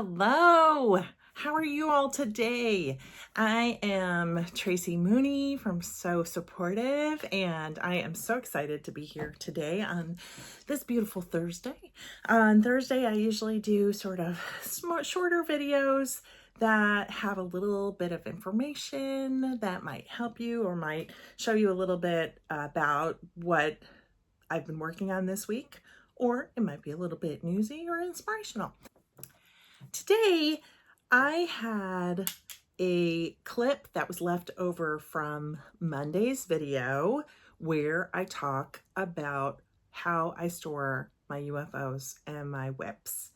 Hello, how are you all today? I am Tracy Mooney from SewSupportive, and I am so excited to be here today on this beautiful Thursday. On Thursday, I usually do sort of shorter videos that have a little bit of information that might help you or might show you a little bit about what I've been working on this week, or it might be a little bit newsy or inspirational. Today, I had a clip that was left over from Monday's video where I talk about how I store my UFOs and my WIPs.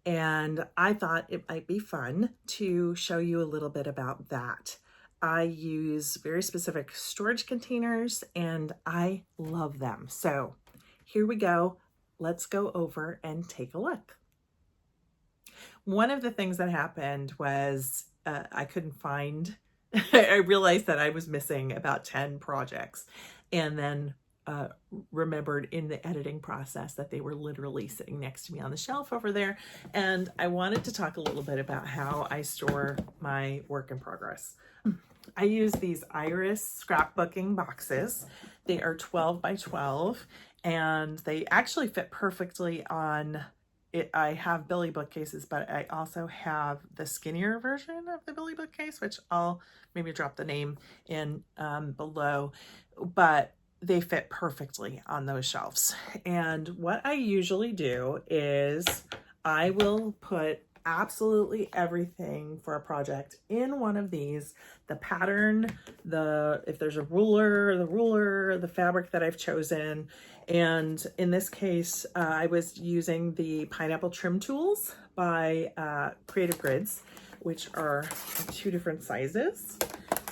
And I thought it might be fun to show you a little bit about that. I use very specific storage containers and I love them. So here we go. Let's go over and take a look. One of the things that happened was I couldn't find, I realized that I was missing about 10 projects, and then remembered in the editing process that they were literally sitting next to me on the shelf over there. And I wanted to talk a little bit about how I store my work in progress. I use these Iris scrapbooking boxes. They are 12 by 12 and they actually fit perfectly on it. I have Billy bookcases, but I also have the skinnier version of the Billy bookcase, which I'll maybe drop the name in below, but they fit perfectly on those shelves. And what I usually do is I will put absolutely everything for a project in one of these: the pattern, if there's a ruler, the fabric that I've chosen. And in this case, I was using the pineapple trim tools by Creative Grids, which are 2 different sizes.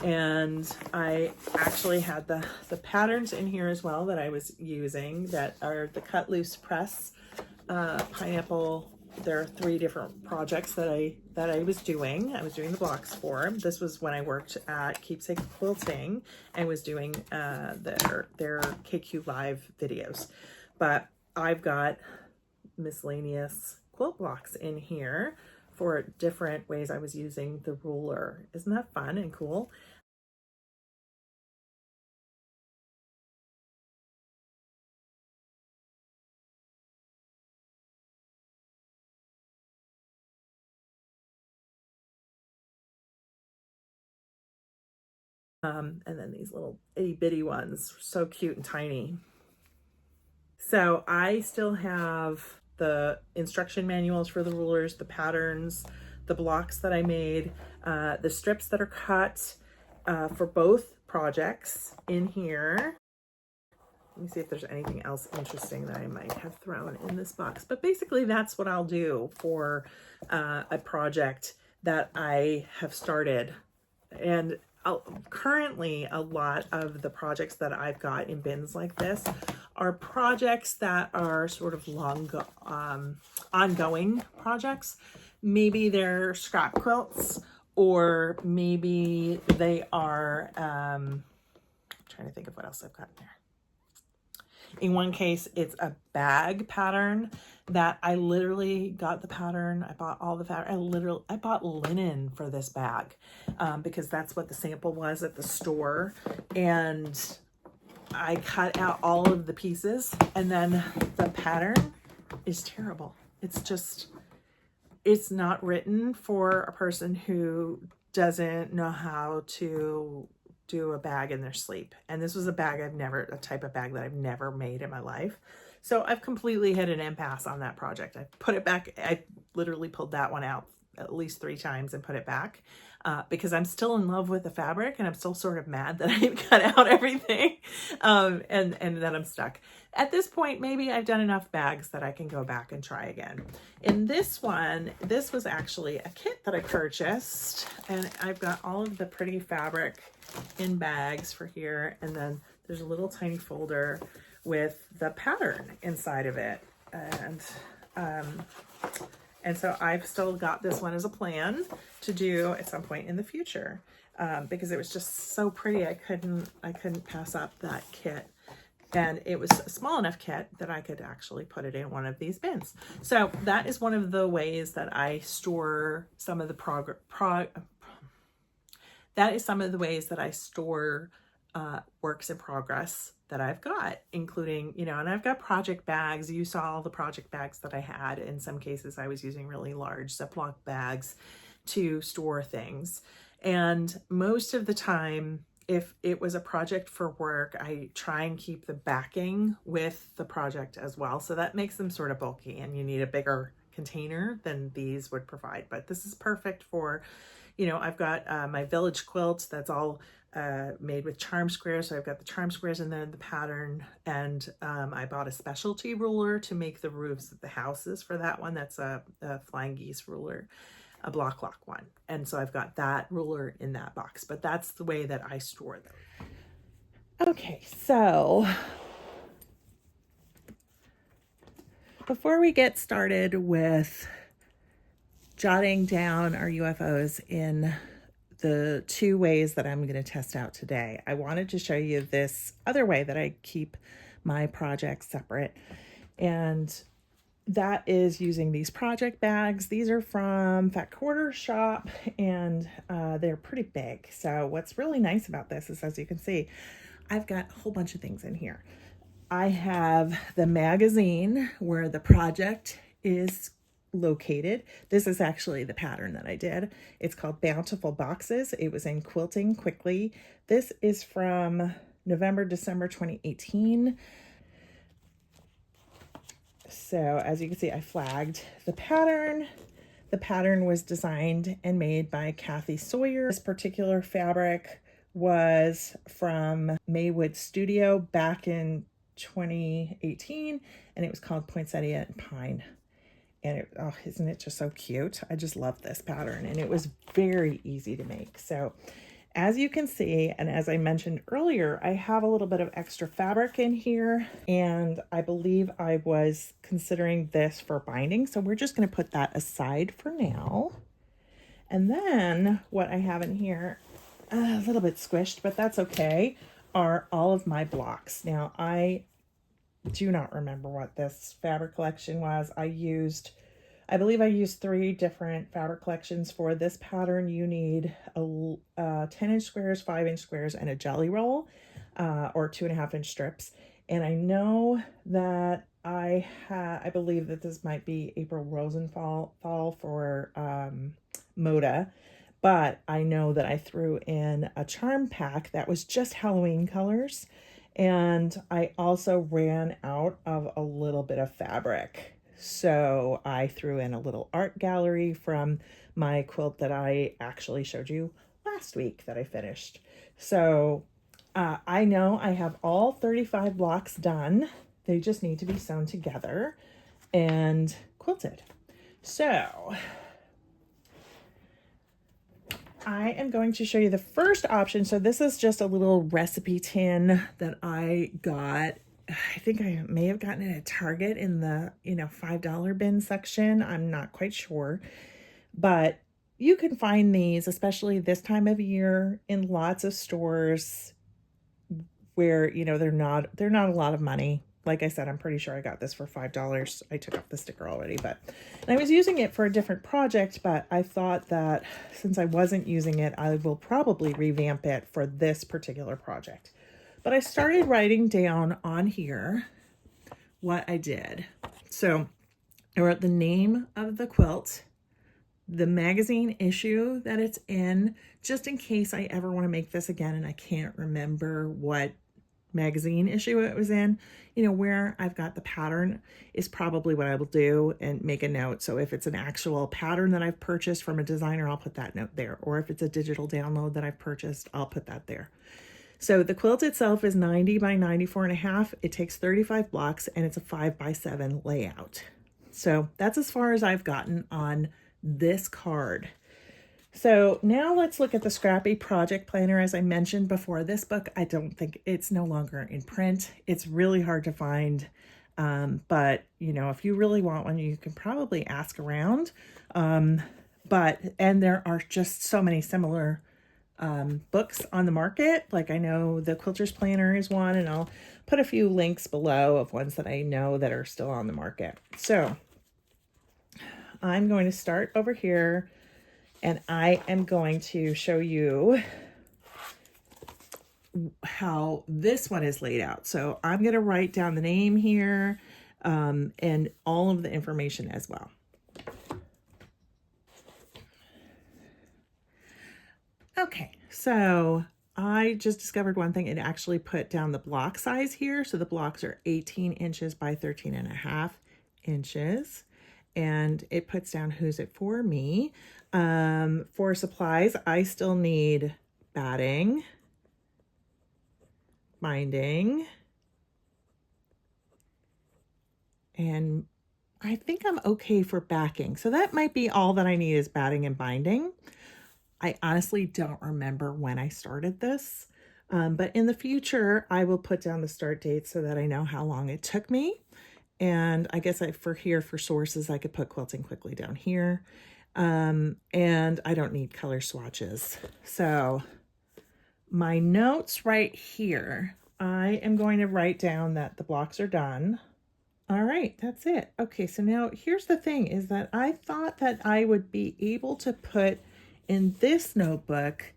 And I actually had the patterns in here as well that I was using, that are the cut loose press pineapple. There are 3 different projects that I was doing. I was doing the blocks for. This was when I worked at Keepsake Quilting and was doing their KQ Live videos. But I've got miscellaneous quilt blocks in here for different ways I was using the ruler. Isn't that fun and cool? And then these little itty bitty ones, so cute and tiny. So I still have the instruction manuals for the rulers, the patterns, the blocks that I made, the strips that are cut for both projects in here. Let me see if there's anything else interesting that I might have thrown in this box. But basically that's what I'll do for a project that I have started. And currently a lot of the projects that I've got in bins like this are projects that are sort of ongoing projects. Maybe they're scrap quilts, or maybe they are, I'm trying to think of what else I've got in there. In one case, it's a bag pattern that I literally got the pattern. I bought all the pattern. I bought linen for this bag because that's what the sample was at the store. And I cut out all of the pieces, and then the pattern is terrible. It's not written for a person who doesn't know how to do a bag in their sleep. And this was a type of bag that I've never made in my life. So I've completely hit an impasse on that project. I put it back. I literally pulled that one out at least 3 times and put it back because I'm still in love with the fabric, and I'm still sort of mad that I cut out everything and that I'm stuck. At this point, maybe I've done enough bags that I can go back and try again. In this one, this was actually a kit that I purchased, and I've got all of the pretty fabric in bags for here, and then there's a little tiny folder with the pattern inside of it. And so I've still got this one as a plan to do at some point in the future because it was just so pretty. I couldn't pass up that kit. And it was a small enough kit that I could actually put it in one of these bins. So that is one of the ways that I store some of the that is some of the ways that I store works in progress that I've got, including, you know, and I've got project bags. You saw all the project bags that I had. In some cases, I was using really large Ziploc bags to store things. And most of the time, if it was a project for work, I try and keep the backing with the project as well. So that makes them sort of bulky, and you need a bigger container than these would provide. But this is perfect for, you know, I've got my village quilt that's all made with charm squares. So I've got the charm squares in there, the pattern, and I bought a specialty ruler to make the roofs of the houses for that one. That's a flying geese ruler, a block lock one. And so I've got that ruler in that box, but that's the way that I store them. Okay, so before we get started with jotting down our UFOs in the 2 ways that I'm going to test out today, I wanted to show you this other way that I keep my projects separate. And that is using these project bags. These are from Fat Quarter Shop, and they're pretty big. So what's really nice about this is, as you can see, I've got a whole bunch of things in here. I have the magazine where the project is located. This is actually the pattern that I did. It's called Bountiful Boxes. It was in Quilting Quickly. This is from November, December 2018. So as you can see, I flagged the pattern. The pattern was designed and made by Kathy Sawyer. This particular fabric was from Maywood Studio back in 2018, and it was called Poinsettia and Pine. And oh, isn't it just so cute? I just love this pattern, and it was very easy to make. So as you can see, and as I mentioned earlier, I have a little bit of extra fabric in here, and I believe I was considering this for binding. So we're just going to put that aside for now. And then what I have in here, a little bit squished, but that's okay, are all of my blocks. Now, I do not remember what this fabric collection was. I believe I used 3 different fabric collections for this pattern. You need a 10-inch squares, 5-inch squares, and a jelly roll, or 2.5-inch strips. And I know that I believe that this might be April Rosenthal for Moda, but I know that I threw in a charm pack that was just Halloween colors. And I also ran out of a little bit of fabric. So I threw in a little art gallery from my quilt that I actually showed you last week that I finished. So I know I have all 35 blocks done. They just need to be sewn together and quilted. So I am going to show you the first option. So this is just a little recipe tin that I got. I think I may have gotten it at Target in the, $5 bin section. I'm not quite sure, but you can find these, especially this time of year, in lots of stores where, they're not a lot of money. Like I said, I'm pretty sure I got this for $5. I took off the sticker already, and I was using it for a different project, but I thought that since I wasn't using it, I will probably revamp it for this particular project. But I started writing down on here what I did. So I wrote the name of the quilt, the magazine issue that it's in, just in case I ever want to make this again and I can't remember what magazine issue it was in. Where I've got the pattern is probably what I will do and make a note. So if it's an actual pattern that I've purchased from a designer, I'll put that note there. Or if it's a digital download that I've purchased, I'll put that there. So the quilt itself is 90 by 94.5. It takes 35 blocks, and it's a 5x7 layout. So that's as far as I've gotten on this card. So now let's look at the Scrappy project planner. As I mentioned before, this book, I don't think it's no longer in print. It's really hard to find. But if you really want one, you can probably ask around. And there are just so many similar books on the market. Like I know the Quilter's Planner is one, and I'll put a few links below of ones that I know that are still on the market. So I'm going to start over here, and I am going to show you how this one is laid out. So I'm going to write down the name here and all of the information as well. Okay, so I just discovered one thing. It actually put down the block size here. So the blocks are 18 inches by 13.5 inches. And it puts down who's it for me. For supplies, I still need batting, binding, and I think I'm okay for backing. So that might be all that I need is batting and binding. I honestly don't remember when I started this, but in the future, I will put down the start date so that I know how long it took me. And I guess for sources, I could put quilting quickly down here. And I don't need color swatches. So my notes right here, I am going to write down that the blocks are done. All right, that's it. Okay, so now here's the thing is that I thought that I would be able to put in this notebook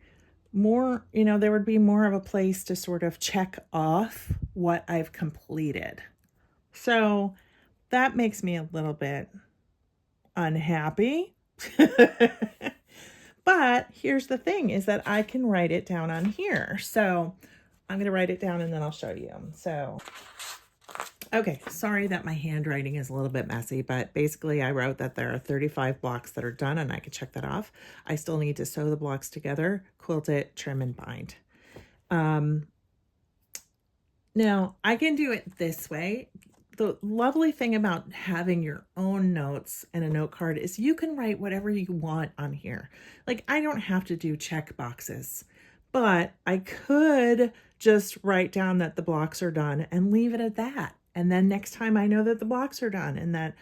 more, there would be more of a place to sort of check off what I've completed. So that makes me a little bit unhappy. But here's the thing is that I can write it down on here. So I'm going to write it down and then I'll show you. So, okay, sorry that my handwriting is a little bit messy, but basically I wrote that there are 35 blocks that are done and I can check that off. I still need to sew the blocks together, quilt it, trim and bind. Now I can do it this way. The lovely thing about having your own notes and a note card is you can write whatever you want on here. Like I don't have to do check boxes, but I could just write down that the blocks are done and leave it at that. And then next time I know that the blocks are done and that,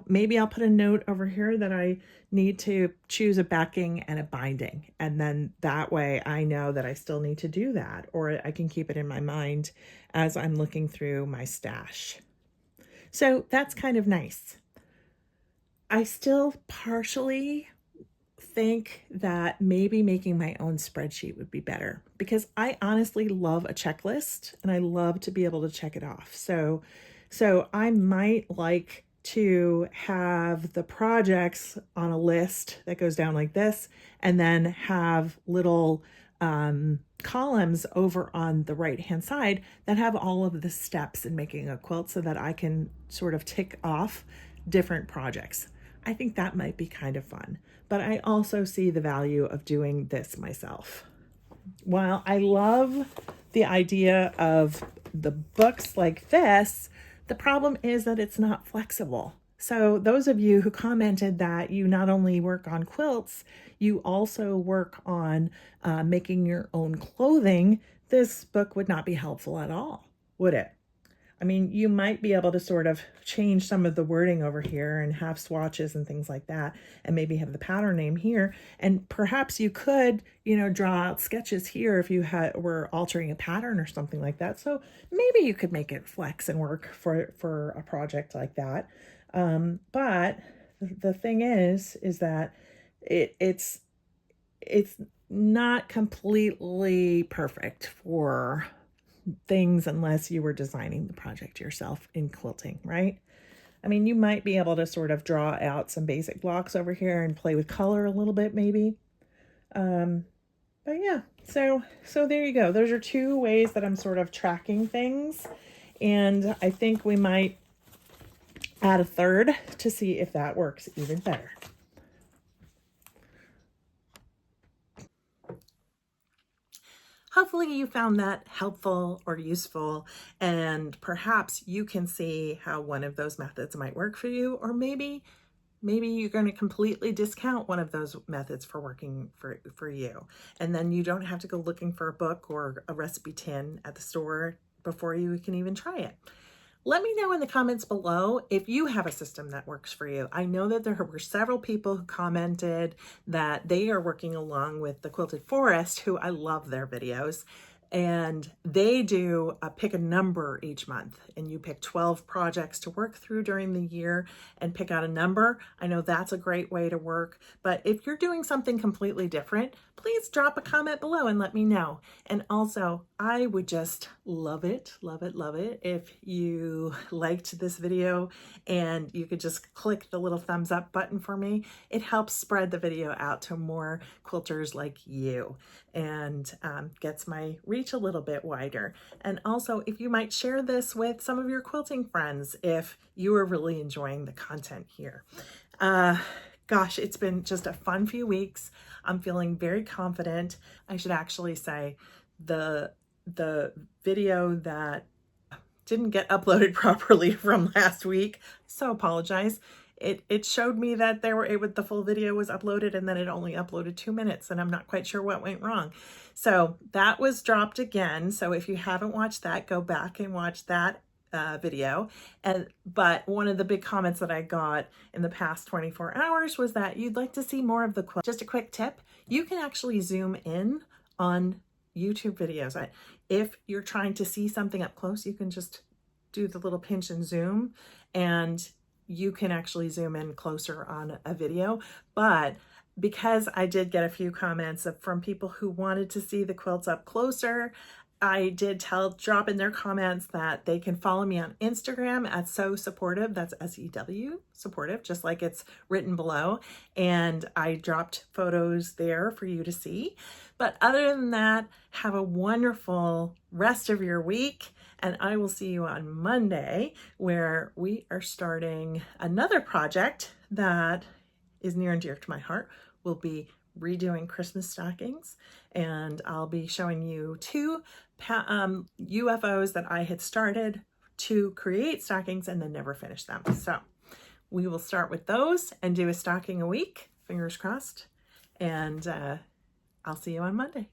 maybe I'll put a note over here that I need to choose a backing and a binding. And then that way I know that I still need to do that, or I can keep it in my mind as I'm looking through my stash. So that's kind of nice. I still partially think that maybe making my own spreadsheet would be better because I honestly love a checklist and I love to be able to check it off. So I might like to have the projects on a list that goes down like this and then have little columns over on the right hand side that have all of the steps in making a quilt so that I can sort of tick off different projects. I think that might be kind of fun, but I also see the value of doing this myself. While I love the idea of the books like this, the problem is that it's not flexible. So those of you who commented that you not only work on quilts, you also work on making your own clothing, this book would not be helpful at all, would it? I mean, you might be able to sort of change some of the wording over here and have swatches and things like that, and maybe have the pattern name here. And perhaps you could, draw out sketches here if you were altering a pattern or something like that. So maybe you could make it flex and work for a project like that. But the thing is that it's not completely perfect for things unless you were designing the project yourself in quilting, right? I mean, you might be able to sort of draw out some basic blocks over here and play with color a little bit maybe. But yeah, so there you go. Those are two ways that I'm sort of tracking things. And I think we might add a third to see if that works even better. Hopefully you found that helpful or useful, and perhaps you can see how one of those methods might work for you, or maybe you're going to completely discount one of those methods for working for you. And then you don't have to go looking for a book or a recipe tin at the store before you can even try it. Let me know in the comments below if you have a system that works for you. I know that there were several people who commented that they are working along with the Quilted Forest, who I love their videos. And they do pick a number each month, and you pick 12 projects to work through during the year and pick out a number. I know that's a great way to work, but if you're doing something completely different, please drop a comment below and let me know. And also, I would just love it if you liked this video and you could just click the little thumbs up button for me. It helps spread the video out to more quilters like you and gets my reach a little bit wider. And also, if you might share this with some of your quilting friends if you are really enjoying the content here. Gosh, it's been just a fun few weeks. I'm feeling very confident. I should actually say the video that didn't get uploaded properly from last week, so apologize. It showed me that the full video was uploaded and then it only uploaded 2 minutes, and I'm not quite sure what went wrong. So that was dropped again. So if you haven't watched that, go back and watch that video. But one of the big comments that I got in the past 24 hours was that you'd like to see more of the quilt. Just a quick tip, you can actually zoom in on YouTube videos. If you're trying to see something up close, you can just do the little pinch and zoom, and you can actually zoom in closer on a video. But because I did get a few comments from people who wanted to see the quilts up closer, I did drop in their comments that they can follow me on Instagram at SewSupportive. That's S-E-W, supportive, just like it's written below. And I dropped photos there for you to see. But other than that, have a wonderful rest of your week. And I will see you on Monday, where we are starting another project that is near and dear to my heart. We'll be redoing Christmas stockings, and I'll be showing you 2 UFOs that I had started to create stockings and then never finished them. So we will start with those and do a stocking a week, fingers crossed, and I'll see you on Monday.